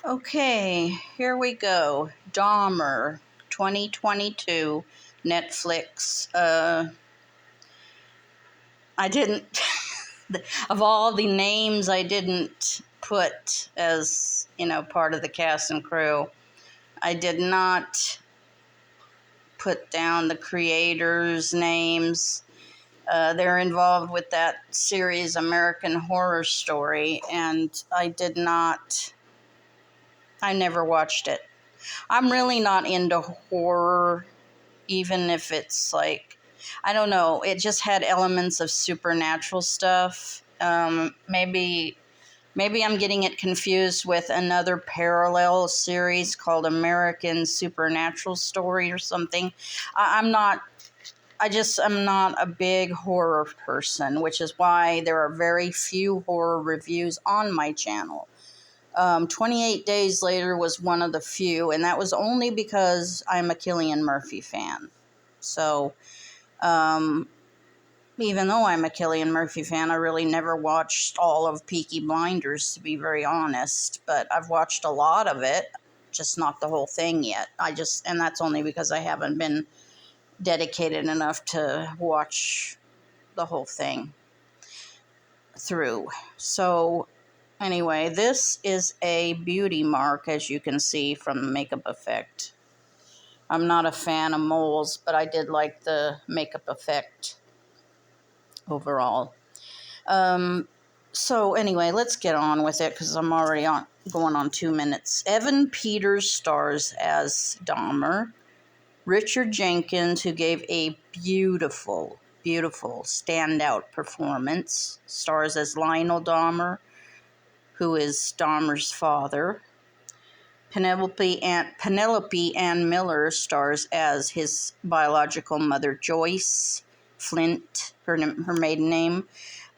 Okay, here we go. Dahmer, 2022, Netflix. I didn't, of all the names I didn't put as, part of the cast and crew, I did not put down the creators' names. They're involved with that series American Horror Story, and I never watched it. I'm really not into horror, even if it's like, I don't know, it just had elements of supernatural stuff. Maybe I'm getting it confused with another parallel series called American Supernatural Story or something. I'm not I'm not a big horror person, which is why there are very few horror reviews on my channel. 28 Days Later was one of the few, and that was only because I'm a Cillian Murphy fan. So, even though I'm a Cillian Murphy fan, I really never watched all of Peaky Blinders, to be very honest. But I've watched a lot of it, just not the whole thing yet. And that's only because I haven't been dedicated enough to watch the whole thing through. So, anyway, this is a beauty mark, as you can see from the makeup effect. I'm not a fan of moles, but I did like the makeup effect overall. So anyway, let's get on with it because I'm already going on 2 minutes. Evan Peters stars as Dahmer. Richard Jenkins, who gave a beautiful standout performance, stars as Lionel Dahmer, who is Dahmer's father. Penelope Ann Miller stars as his biological mother, Joyce Flint, her maiden name.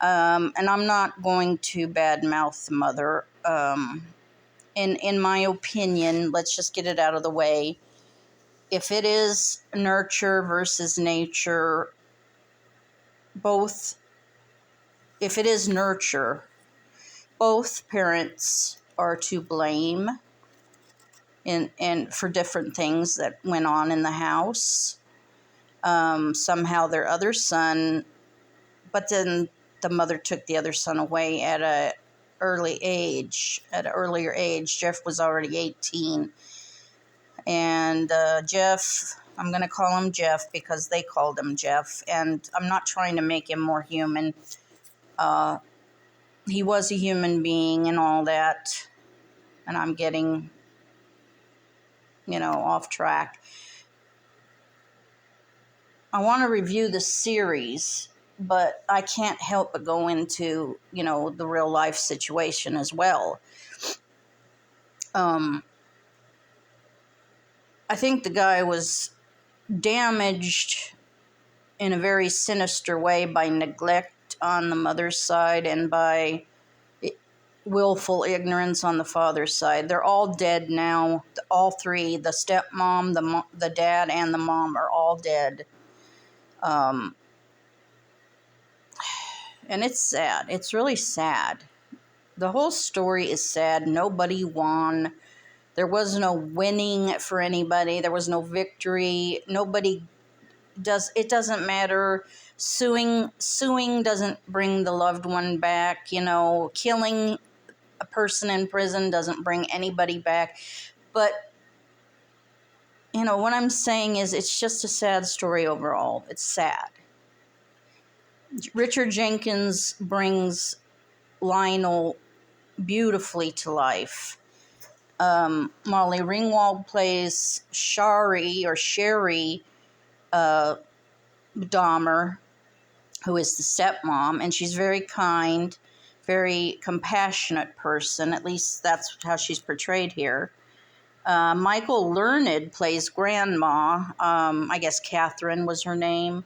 And I'm not going to badmouth the mother. In my opinion, let's just get it out of the way. If it is nurture versus nature, if it is nurture, both parents are to blame and for different things that went on in the house. Somehow their other son, but then the mother took the other son away at an earlier age. Jeff was already 18. And Jeff, I'm going to call him Jeff because they called him Jeff. And I'm not trying to make him more human. He was a human being and all that. And I'm getting, off track. I want to review the series, but I can't help but go into, the real life situation as well. I think the guy was damaged in a very sinister way by neglect on the mother's side and by willful ignorance on the father's side. They're all dead now. All three, the stepmom, the dad, and the mom are all dead. And it's sad. It's really sad. The whole story is sad. Nobody won. There was no winning for anybody. There was no victory. It doesn't matter. Suing doesn't bring the loved one back. Killing a person in prison doesn't bring anybody back. But, what I'm saying is it's just a sad story overall. It's sad. Richard Jenkins brings Lionel beautifully to life. Molly Ringwald plays Sherry Dahmer, who is the stepmom, and she's very kind, very compassionate person. At least that's how she's portrayed here. Michael Learned plays Grandma. I guess Catherine was her name.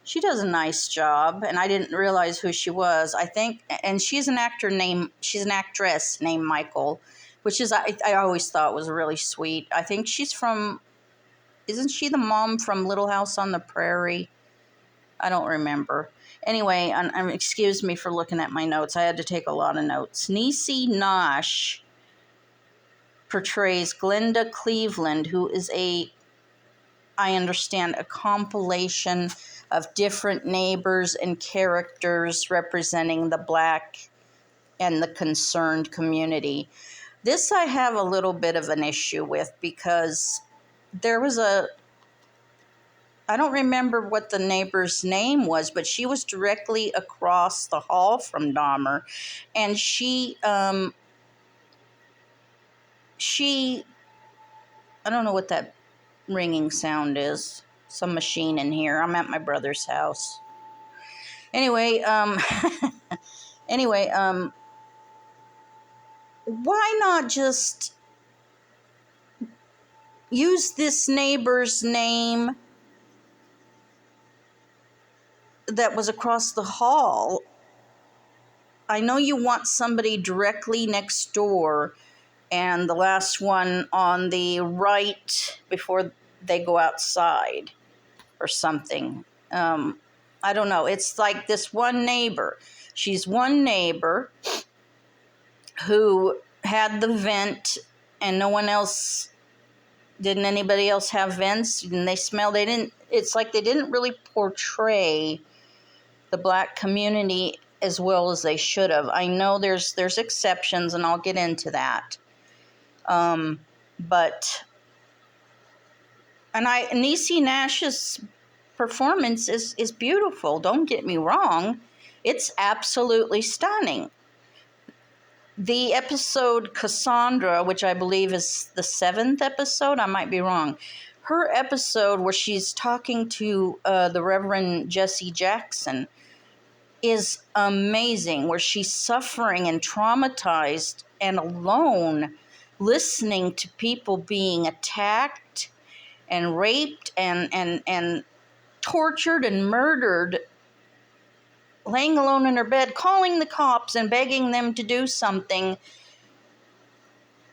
She does a nice job, and I didn't realize who she was. I think, and she's an actress named Michael, which is I always thought was really sweet. I think isn't she the mom from Little House on the Prairie? I don't remember. Anyway, excuse me for looking at my notes. I had to take a lot of notes. Niecy Nash portrays Glenda Cleveland, who is I understand, a compilation of different neighbors and characters representing the Black and the concerned community. This I have a little bit of an issue with because there was I don't remember what the neighbor's name was, but she was directly across the hall from Dahmer, and she I don't know what that ringing sound is. Some machine in here. I'm at my brother's house. Anyway, why not just use this neighbor's name that was across the hall? I know you want somebody directly next door, and the last one on the right before they go outside or something. I don't know. It's like this one neighbor. She's one neighbor who had the vent, and no one else. Didn't anybody else have vents? Didn't they smell? They didn't. It's like they didn't really portray the Black community as well as they should have. I know there's exceptions, and I'll get into that. But Niecy Nash's performance is beautiful. Don't get me wrong. It's absolutely stunning. The episode Cassandra, which I believe is the 7th episode, I might be wrong. Her episode where she's talking to the Reverend Jesse Jackson is amazing, where she's suffering and traumatized and alone, listening to people being attacked and raped and tortured and murdered, laying alone in her bed, calling the cops and begging them to do something.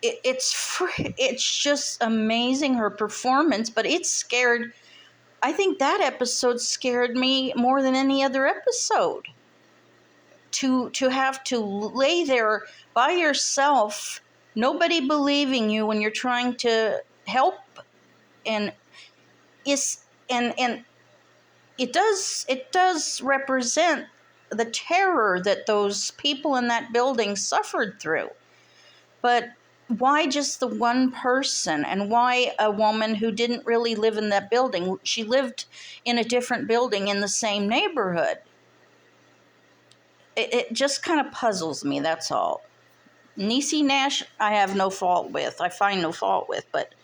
It's just amazing, her performance, but I think that episode scared me more than any other episode. To have to lay there by yourself, nobody believing you when you're trying to help, and it does represent the terror that those people in that building suffered through. But why just the one person? And why a woman who didn't really live in that building? She lived in a different building in the same neighborhood. It just kind of puzzles me, that's all. Niecy Nash, I have no fault with. I find no fault with, but...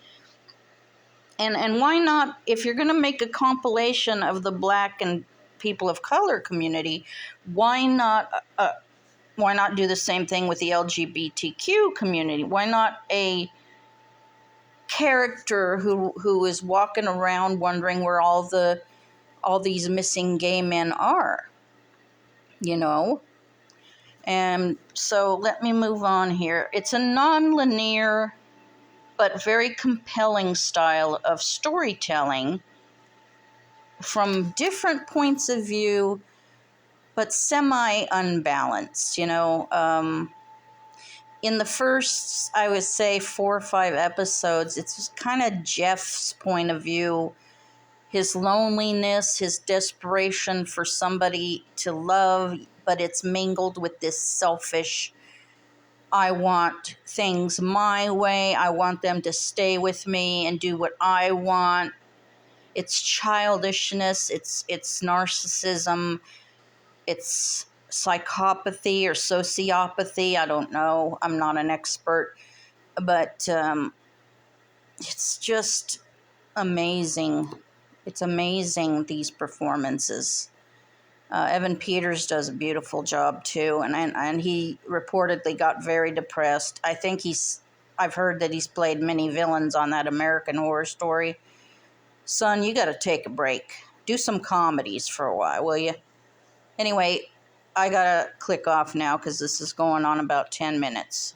And why not, if you're going to make a compilation of the Black and people of color community, why not do the same thing with the LGBTQ community? Why not a character who is walking around wondering where all these missing gay men are? You know? And so let me move on here. It's a non-linear but very compelling style of storytelling from different points of view, but semi-unbalanced, in the first, I would say, 4 or 5 episodes, it's kind of Jeff's point of view, his loneliness, his desperation for somebody to love, but it's mingled with this selfish, I want things my way. I want them to stay with me and do what I want. It's childishness. It's narcissism. It's psychopathy or sociopathy. I don't know. I'm not an expert. But it's just amazing. It's amazing, these performances. Evan Peters does a beautiful job too, and he reportedly got very depressed. I think I've heard that he's played many villains on that American Horror Story. Son, you got to take a break. Do some comedies for a while, will you? Anyway, I got to click off now because this is going on about 10 minutes.